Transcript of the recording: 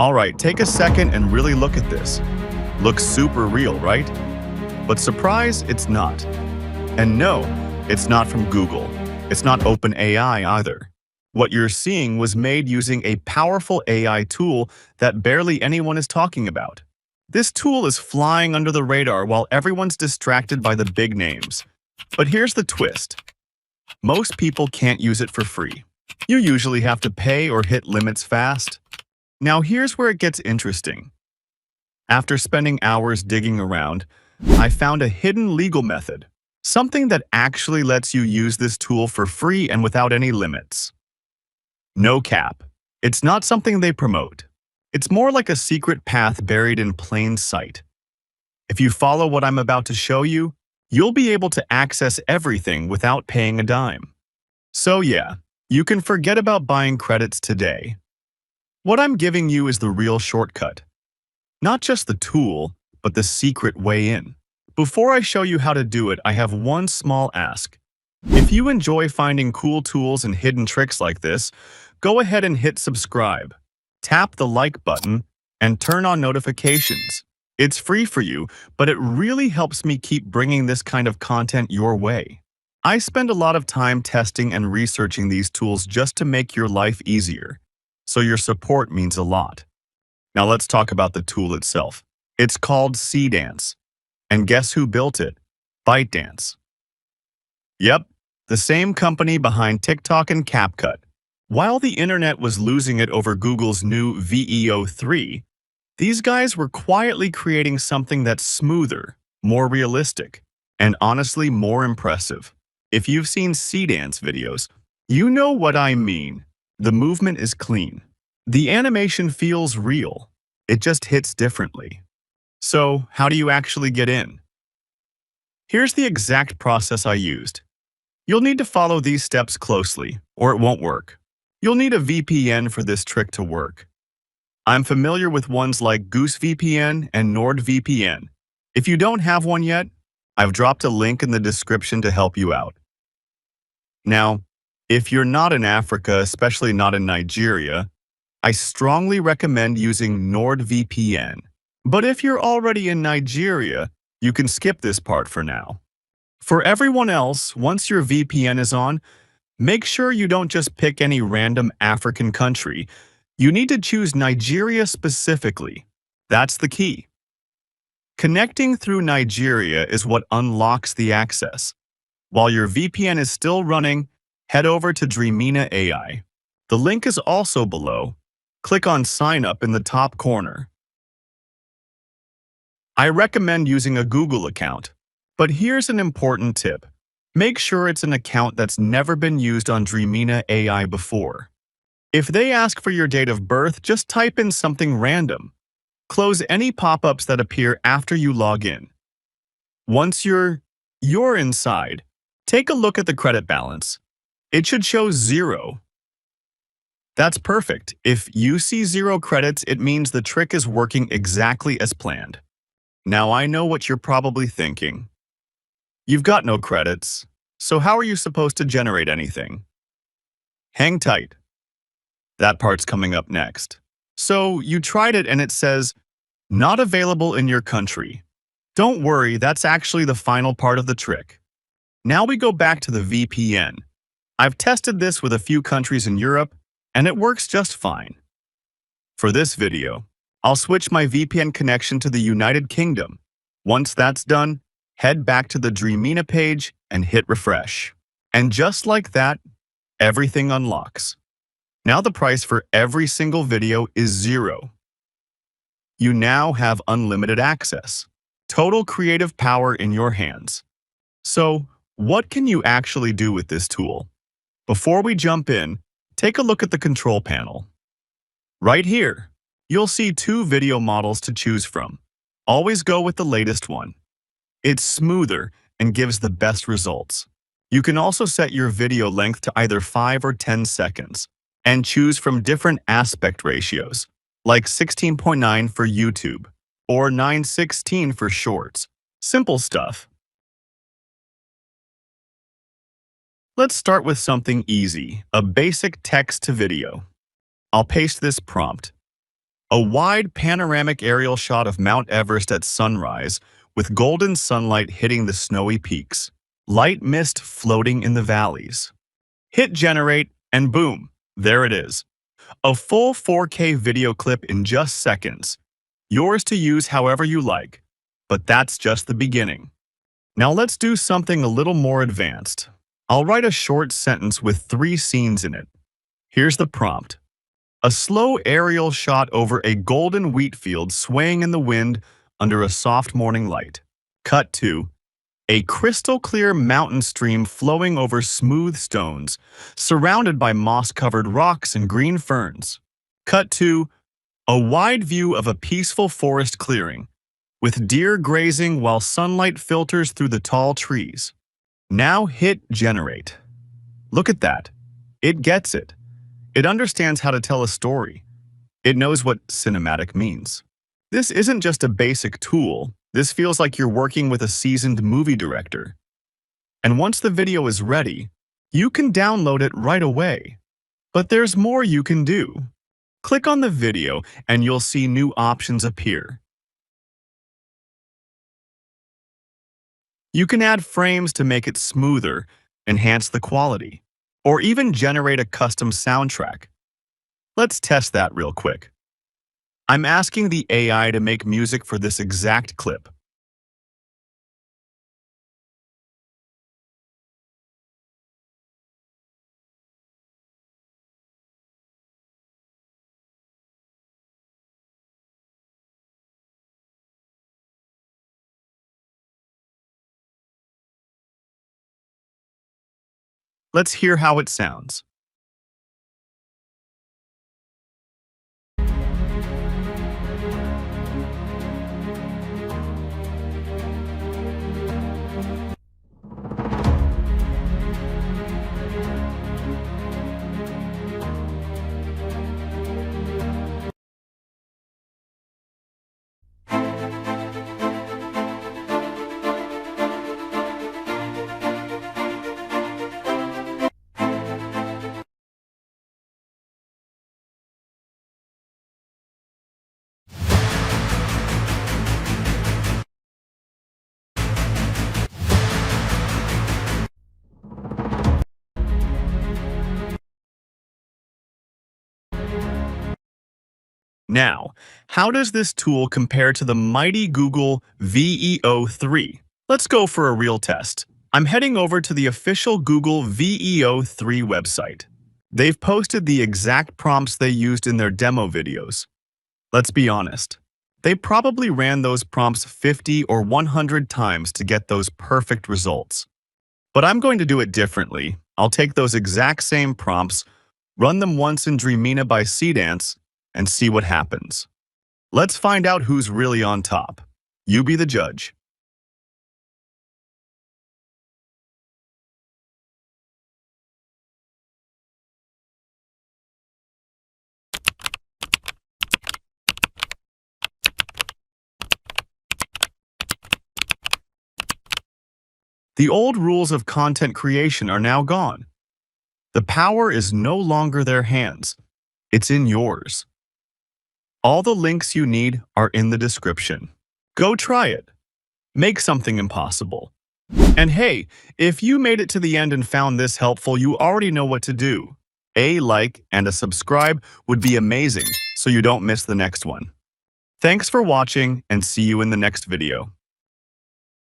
Alright, take a second and really look at this. Looks super real, right? But surprise, it's not. And no, it's not from Google. It's not OpenAI either. What you're seeing was made using a powerful AI tool that barely anyone is talking about. This tool is flying under the radar while everyone's distracted by the big names. But here's the twist. Most people can't use it for free. You usually have to pay or hit limits fast. Now here's where it gets interesting. After spending hours digging around, I found a hidden legal method. Something that actually lets you use this tool for free and without any limits. No cap. It's not something they promote. It's more like a secret path buried in plain sight. If you follow what I'm about to show you, you'll be able to access everything without paying a dime. So yeah, you can forget about buying credits today. What I'm giving you is the real shortcut. Not just the tool, but the secret way in. Before I show you how to do it, I have one small ask. If you enjoy finding cool tools and hidden tricks like this, go ahead and hit subscribe. Tap the like button and turn on notifications. It's free for you, but it really helps me keep bringing this kind of content your way. I spend a lot of time testing and researching these tools just to make your life easier, so your support means a lot. Now let's talk about the tool itself. It's called Seedance. And guess who built it? ByteDance. Yep, the same company behind TikTok and CapCut. While the internet was losing it over Google's new VEO3, these guys were quietly creating something that's smoother, more realistic, and honestly more impressive. If you've seen Seedance videos, you know what I mean. The movement is clean. The animation feels real. It just hits differently. So, how do you actually get in? Here's the exact process I used. You'll need to follow these steps closely, or it won't work. You'll need a VPN for this trick to work. I'm familiar with ones like Goose VPN and NordVPN. If you don't have one yet, I've dropped a link in the description to help you out. Now, if you're not in Africa, especially not in Nigeria, I strongly recommend using NordVPN. But if you're already in Nigeria, you can skip this part for now. For everyone else, once your VPN is on, make sure you don't just pick any random African country. You need to choose Nigeria specifically. That's the key. Connecting through Nigeria is what unlocks the access. While your VPN is still running, head over to Dreamina AI. The link is also below. Click on Sign Up in the top corner. I recommend using a Google account, but here's an important tip. Make sure it's an account that's never been used on Dreamina AI before. If they ask for your date of birth, just type in something random. Close any pop-ups that appear after you log in. Once you're inside, take a look at the credit balance. It should show 0. That's perfect. If you see 0 credits, it means the trick is working exactly as planned. Now I know what you're probably thinking. You've got no credits, so how are you supposed to generate anything? Hang tight. That part's coming up next. So you tried it and it says, not available in your country. Don't worry, that's actually the final part of the trick. Now we go back to the VPN. I've tested this with a few countries in Europe, and it works just fine. For this video, I'll switch my VPN connection to the United Kingdom. Once that's done, head back to the Dreamina page and hit refresh. And just like that, everything unlocks. Now the price for every single video is 0. You now have unlimited access. Total creative power in your hands. So, what can you actually do with this tool? Before we jump in, take a look at the control panel. Right here, you'll see 2 video models to choose from. Always go with the latest one. It's smoother and gives the best results. You can also set your video length to either 5 or 10 seconds and choose from different aspect ratios, like 16:9 for YouTube or 9:16 for Shorts. Simple stuff. Let's start with something easy, a basic text to video. I'll paste this prompt. A wide panoramic aerial shot of Mount Everest at sunrise, with golden sunlight hitting the snowy peaks. Light mist floating in the valleys. Hit generate, and boom, there it is. A full 4K video clip in just seconds. Yours to use however you like. But that's just the beginning. Now let's do something a little more advanced. I'll write a short sentence with 3 scenes in it. Here's the prompt. A slow aerial shot over a golden wheat field swaying in the wind under a soft morning light. Cut to a crystal-clear mountain stream flowing over smooth stones, surrounded by moss-covered rocks and green ferns. Cut to a wide view of a peaceful forest clearing, with deer grazing while sunlight filters through the tall trees. Now hit generate. Look at that. It gets it. It understands how to tell a story. It knows what cinematic means. This isn't just a basic tool. This feels like you're working with a seasoned movie director. And once the video is ready, you can download it right away. But there's more you can do. Click on the video and you'll see new options appear. You can add frames to make it smoother, enhance the quality, or even generate a custom soundtrack. Let's test that real quick. I'm asking the AI to make music for this exact clip. Let's hear how it sounds. Now, how does this tool compare to the mighty Google VEO3? Let's go for a real test. I'm heading over to the official Google VEO3 website. They've posted the exact prompts they used in their demo videos. Let's be honest. They probably ran those prompts 50 or 100 times to get those perfect results. But I'm going to do it differently. I'll take those exact same prompts, run them once in Dreamina by Seedance, and see what happens. Let's find out who's really on top. You be the judge. The old rules of content creation are now gone. The power is no longer their hands. It's in yours. All the links you need are in the description. Go try it. Make something impossible. And hey, if you made it to the end and found this helpful, you already know what to do. A like and a subscribe would be amazing so you don't miss the next one. Thanks for watching and see you in the next video.